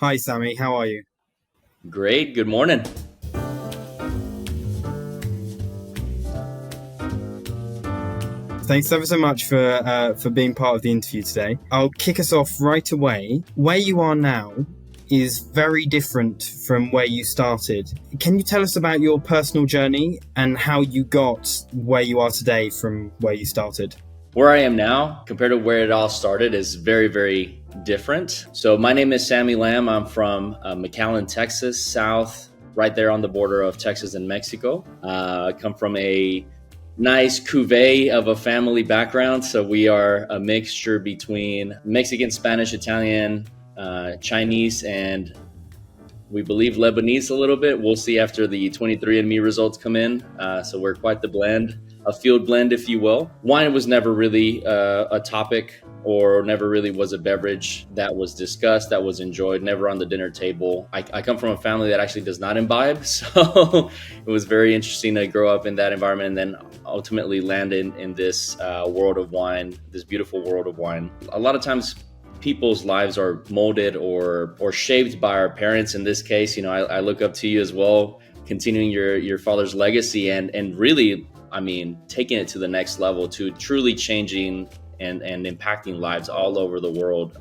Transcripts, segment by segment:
Hi, Sammy. How are you? Great. Good morning. Thanks ever so much for being part of the interview today. I'll kick us off right away. Where you are now is very different from where you started. Can you tell us about your personal journey and how you got where you are today from where you started? Where I am now compared to where it all started is very, very different. So, my name is Sammy Lam. I'm from McAllen, Texas, south, right there on the border of Texas and Mexico. I come from a nice cuvee of a family background. So, we are a mixture between Mexican, Spanish, Italian, Chinese, and we believe Lebanese a little bit. We'll see after the 23andMe results come in. So we're quite the blend, a field blend, if you will. Wine was never really a topic or never really was a beverage that was discussed, that was enjoyed, never on the dinner table. I come from a family that actually does not imbibe. So it was very interesting to grow up in that environment and then ultimately land in this world of wine, this beautiful world of wine. A lot of times people's lives are molded or shaped by our parents. In this case, I look up to you as well, continuing your father's legacy and really, I mean, taking it to the next level, to truly changing and impacting lives all over the world.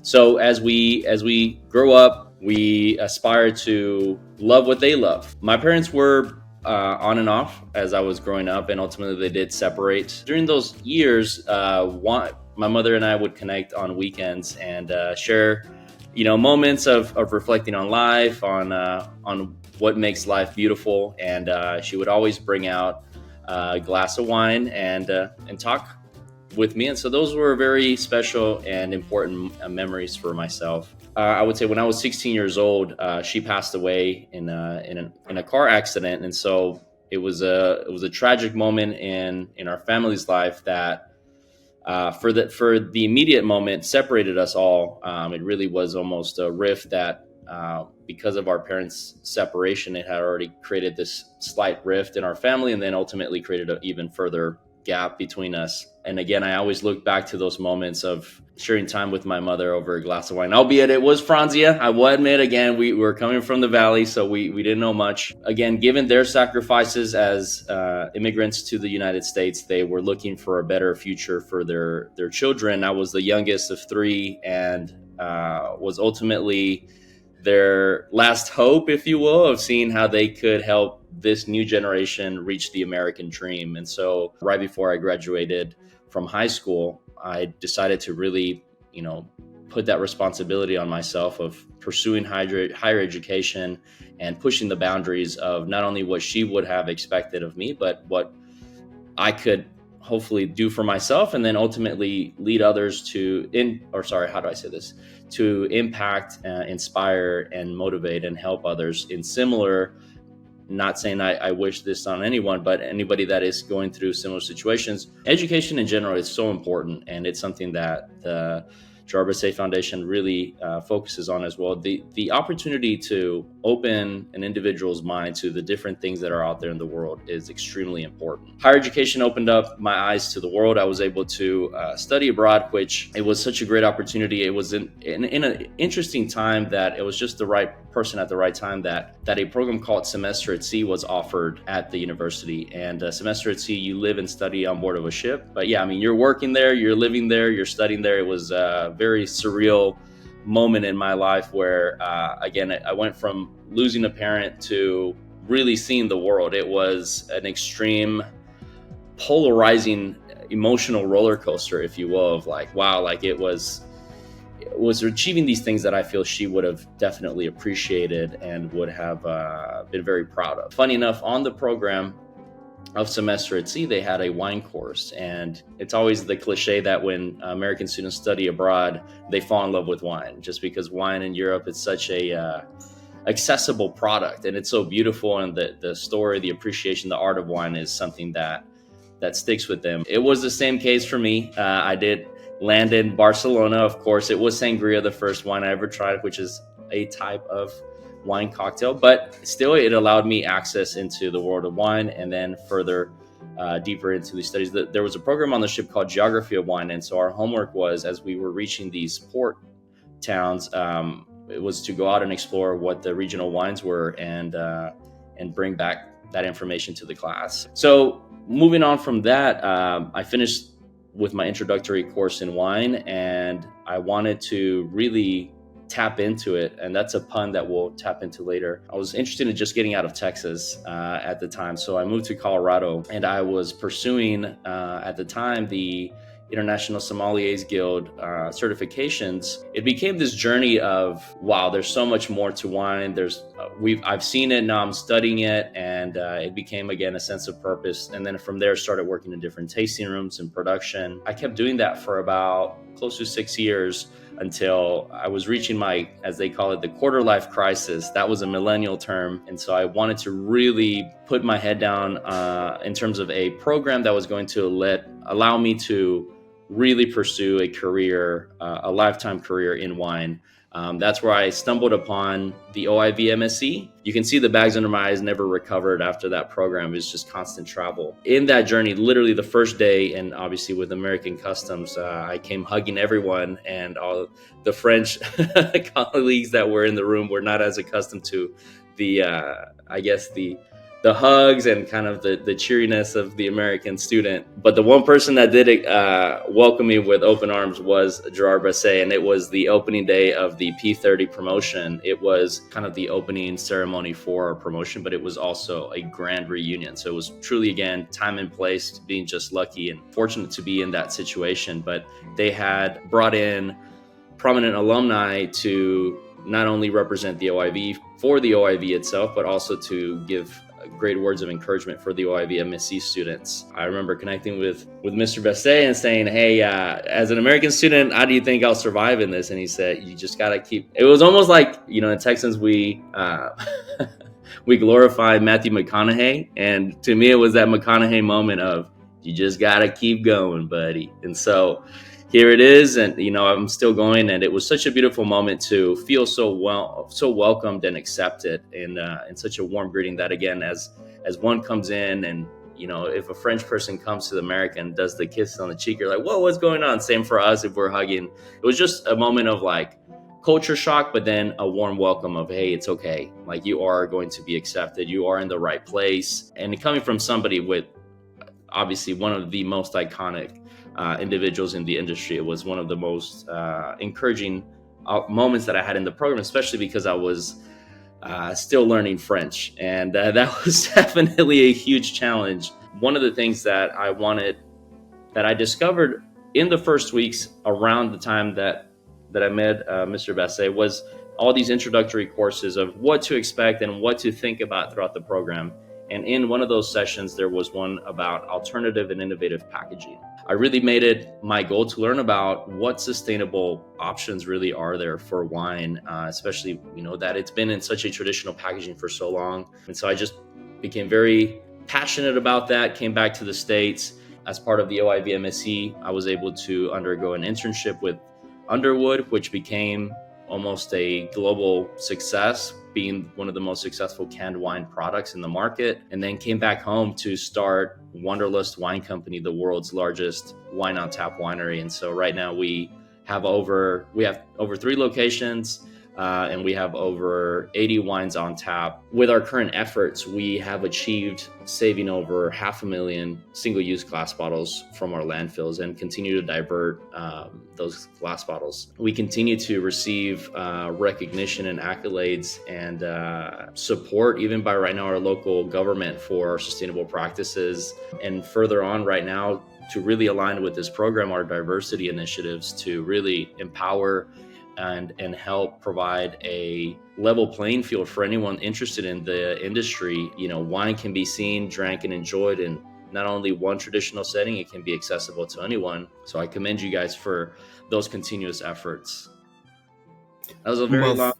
So as we grow up, we aspire to love what they love. My parents were on and off as I was growing up, and ultimately they did separate. During those years, my mother and I would connect on weekends and share, moments of reflecting on life, on what makes life beautiful. And she would always bring out a glass of wine and talk with me. And so those were very special and important memories for myself. I would say when I was 16 years old, she passed away in a car accident, and so it was a tragic moment in our family's life that for the immediate moment separated us all. It really was almost a rift that because of our parents' separation, it had already created this slight rift in our family, and then ultimately created an even further gap between us. And again, I always look back to those moments of sharing time with my mother over a glass of wine, albeit it was Franzia. I will admit, again, we were coming from the valley, so we didn't know much. Again, given their sacrifices as immigrants to the United States, they were looking for a better future for their children. I was the youngest of three and was ultimately their last hope, if you will, of seeing how they could help this new generation reach the American dream. And so right before I graduated from high school, I decided to really, put that responsibility on myself of pursuing higher education and pushing the boundaries of not only what she would have expected of me, but what I could hopefully do for myself, and then ultimately lead others to impact, inspire, and motivate and help others in similar. Not saying I wish this on anyone, but anybody that is going through similar situations. Education in general is so important, and it's something that the Gérard Basset Foundation really focuses on as well. The opportunity to open an individual's mind to the different things that are out there in the world is extremely important. Higher education opened up my eyes to the world. I was able to study abroad, which it was such a great opportunity. It was in an interesting time that it was just the right person at the right time that a program called Semester at Sea was offered at the university. And Semester at Sea, you live and study on board of a ship. But yeah, I mean, you're working there, you're living there, you're studying there. It was a very surreal moment in my life where, again, I went from losing a parent to really seeing the world. It was an extreme, polarizing, emotional roller coaster, if you will, of like, wow, like it was achieving these things that I feel she would have definitely appreciated and would have been very proud of. Funny enough, on the program of Semester at Sea, they had a wine course, and it's always the cliche that when American students study abroad, they fall in love with wine, just because wine in Europe is such a accessible product, and it's so beautiful, and the story, the appreciation, the art of wine is something that sticks with them. It was the same case for me. I did land in Barcelona. Of course, it was sangria, the first wine I ever tried, which is a type of wine cocktail, but still it allowed me access into the world of wine, and then further deeper into these studies. There was a program on the ship called Geography of Wine, and so our homework was, as we were reaching these port towns, it was to go out and explore what the regional wines were and bring back that information to the class. So moving on from that, I finished with my introductory course in wine, and I wanted to really tap into it. And that's a pun that we'll tap into later. I was interested in just getting out of Texas at the time. So I moved to Colorado, and I was pursuing at the time the International Sommeliers Guild certifications. It became this journey of, wow, there's so much more to wine. I've seen it, now I'm studying it, and it became again a sense of purpose. And then from there, started working in different tasting rooms and production. I kept doing that for about close to 6 years until I was reaching my, as they call it, the quarter life crisis. That was a millennial term. And so I wanted to really put my head down in terms of a program that was going to allow me to really pursue a career, a lifetime career in wine. That's where I stumbled upon the OIV MSc. You can see the bags under my eyes never recovered after that program. It's just constant travel. In that journey, literally the first day, and obviously with American customs, I came hugging everyone, and all the French colleagues that were in the room were not as accustomed to the hugs and kind of the cheeriness of the American student. But the one person that did welcome me with open arms was Gérard Basset, and it was the opening day of the P30 promotion. It was kind of the opening ceremony for our promotion, but it was also a grand reunion. So it was truly, again, time and place, being just lucky and fortunate to be in that situation. But they had brought in prominent alumni to not only represent the OIV for the OIV itself, but also to give great words of encouragement for the OIV MSc students. I remember connecting with Mr. Basset and saying, hey, as an American student, how do you think I'll survive in this? And he said, you just got to keep, it was almost like, in Texans, we glorify Matthew McConaughey. And to me, it was that McConaughey moment of, you just got to keep going, buddy. And so here it is, and I'm still going, and it was such a beautiful moment to feel so welcomed and accepted, and such a warm greeting that, again, as one comes in, and if a French person comes to the American and does the kiss on the cheek, you're like, whoa, what's going on? Same for us if we're hugging. It was just a moment of like culture shock, but then a warm welcome of, hey, it's okay. Like, you are going to be accepted. You are in the right place. And coming from somebody with obviously one of the most iconic individuals in the industry, it was one of the most encouraging moments that I had in the program, especially because I was still learning French. And that was definitely a huge challenge. One of the things that I discovered in the first weeks around the time that I met Mr. Basset was all these introductory courses of what to expect and what to think about throughout the program. And in one of those sessions, there was one about alternative and innovative packaging. I really made it my goal to learn about what sustainable options really are there for wine, especially, that it's been in such a traditional packaging for so long. And so I just became very passionate about that, came back to the States. As part of the OIV MSc, I was able to undergo an internship with Underwood, which became almost a global success, being one of the most successful canned wine products in the market, and then came back home to start Wanderlust Wine Company, the world's largest wine on tap winery. And so right now we have over 3 locations, and we have over 80 wines on tap. With our current efforts, we have achieved saving over 500,000 single-use glass bottles from our landfills and continue to divert those glass bottles. We continue to receive recognition and accolades and support, even by right now our local government, for our sustainable practices. And further on right now, to really align with this program, our diversity initiatives to really empower and help provide a level playing field for anyone interested in the industry. Wine can be seen, drank, and enjoyed in not only one traditional setting, it can be accessible to anyone. So I commend you guys for those continuous efforts. That was a very long...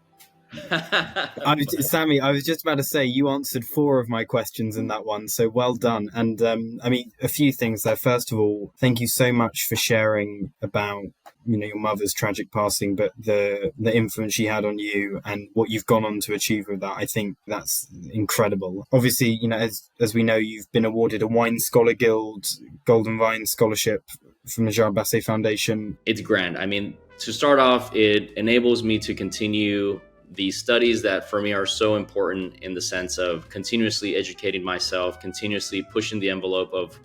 Sammy, I was just about to say, you answered 4 of my questions in that one, so well done. And a few things there. First of all, thank you so much for sharing about your mother's tragic passing, but the influence she had on you and what you've gone on to achieve with that. I think that's incredible. Obviously, as we know, you've been awarded a Wine Scholar Guild Golden Vine Scholarship from the Gérard Basset Foundation. It's grand. to start off, it enables me to continue these studies that for me are so important in the sense of continuously educating myself, continuously pushing the envelope of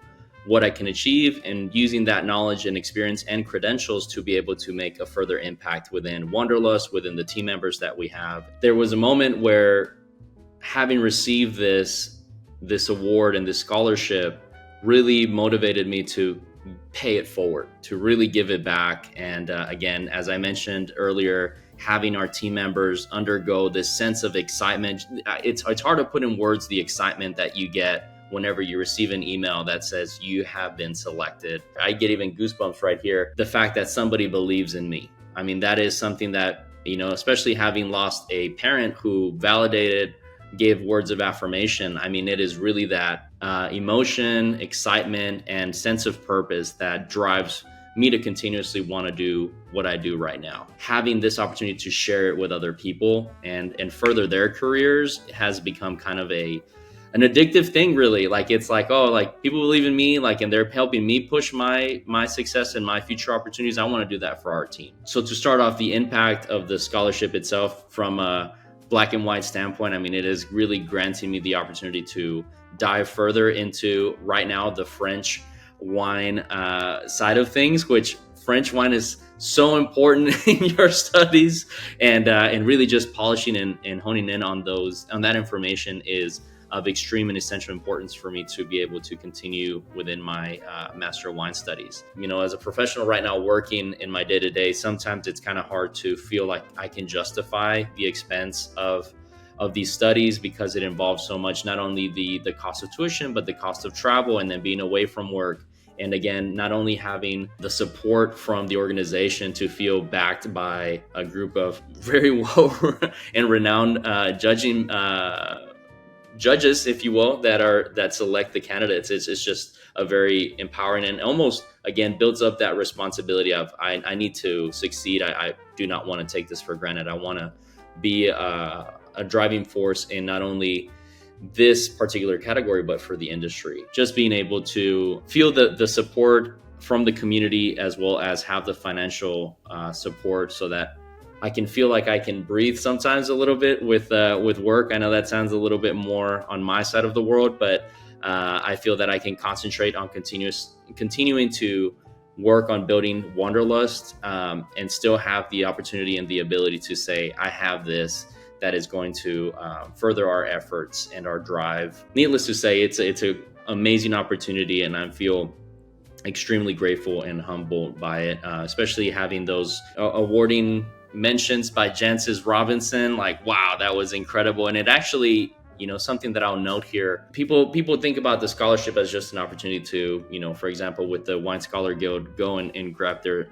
what I can achieve, and using that knowledge and experience and credentials to be able to make a further impact within Wanderlust, within the team members that we have. There was a moment where, having received this award and this scholarship, really motivated me to pay it forward, to really give it back. And again, as I mentioned earlier, having our team members undergo this sense of excitement. It's hard to put in words the excitement that you get whenever you receive an email that says you have been selected. I get even goosebumps right here. The fact that somebody believes in me. I mean, that is something that, especially having lost a parent who validated, gave words of affirmation. I mean, it is really that emotion, excitement, and sense of purpose that drives me to continuously want to do what I do right now. Having this opportunity to share it with other people and further their careers has become kind of an addictive thing, really. Like, it's like, oh, like, people believe in me, like, and they're helping me push my success and my future opportunities. I want to do that for our team. So to start off, the impact of the scholarship itself from a black and white standpoint, I mean, it is really granting me the opportunity to dive further into, right now, the French wine side of things, which French wine is so important in your studies, and really just polishing and honing in on that information is of extreme and essential importance for me to be able to continue within my Master of Wine studies. As a professional right now working in my day-to-day, sometimes it's kind of hard to feel like I can justify the expense of these studies, because it involves so much, not only the cost of tuition, but the cost of travel and then being away from work. And again, not only having the support from the organization to feel backed by a group of very well and renowned judges, if you will, that select the candidates. It's just a very empowering and almost, again, builds up that responsibility of I need to succeed. I do not want to take this for granted. I want to be a driving force in not only this particular category, but for the industry. Just being able to feel the support from the community, as well as have the financial support, so that I can feel like I can breathe sometimes a little bit with work. I know that sounds a little bit more on my side of the world, but I feel that I can concentrate on continuing to work on building Wanderlust, and still have the opportunity and the ability to say, I have this that is going to further our efforts and our drive. Needless to say, it's an amazing opportunity, and I feel extremely grateful and humbled by it, especially having those awarding mentions by Jancis Robinson. Like, wow, that was incredible. And it actually, something that I'll note here, people think about the scholarship as just an opportunity to, for example, with the Wine Scholar Guild, go and grab their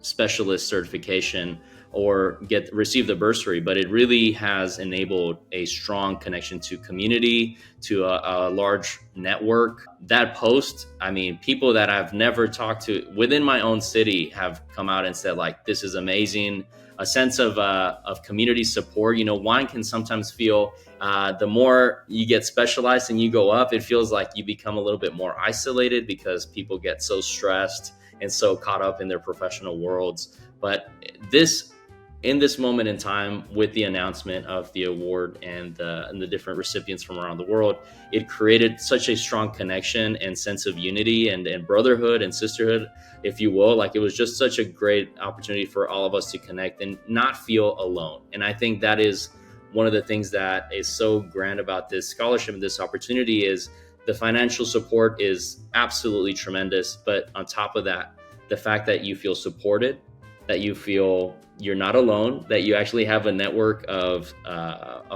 specialist certification or receive the bursary, but it really has enabled a strong connection to community, to a large network. That post, I mean, people that I've never talked to within my own city have come out and said, like, this is amazing. A sense of community support. Wine can sometimes feel, the more you get specialized and you go up, it feels like you become a little bit more isolated, because people get so stressed and so caught up in their professional worlds. But in this moment in time, with the announcement of the award and the different recipients from around the world, it created such a strong connection and sense of unity and brotherhood and sisterhood, if you will. Like, it was just such a great opportunity for all of us to connect and not feel alone. And I think that is one of the things that is so grand about this scholarship and this opportunity is the financial support is absolutely tremendous. But on top of that, the fact that you feel supported, that you feel you're not alone, that you actually have a network of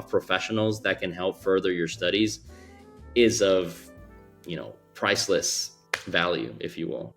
professionals that can help further your studies is of, priceless value, if you will.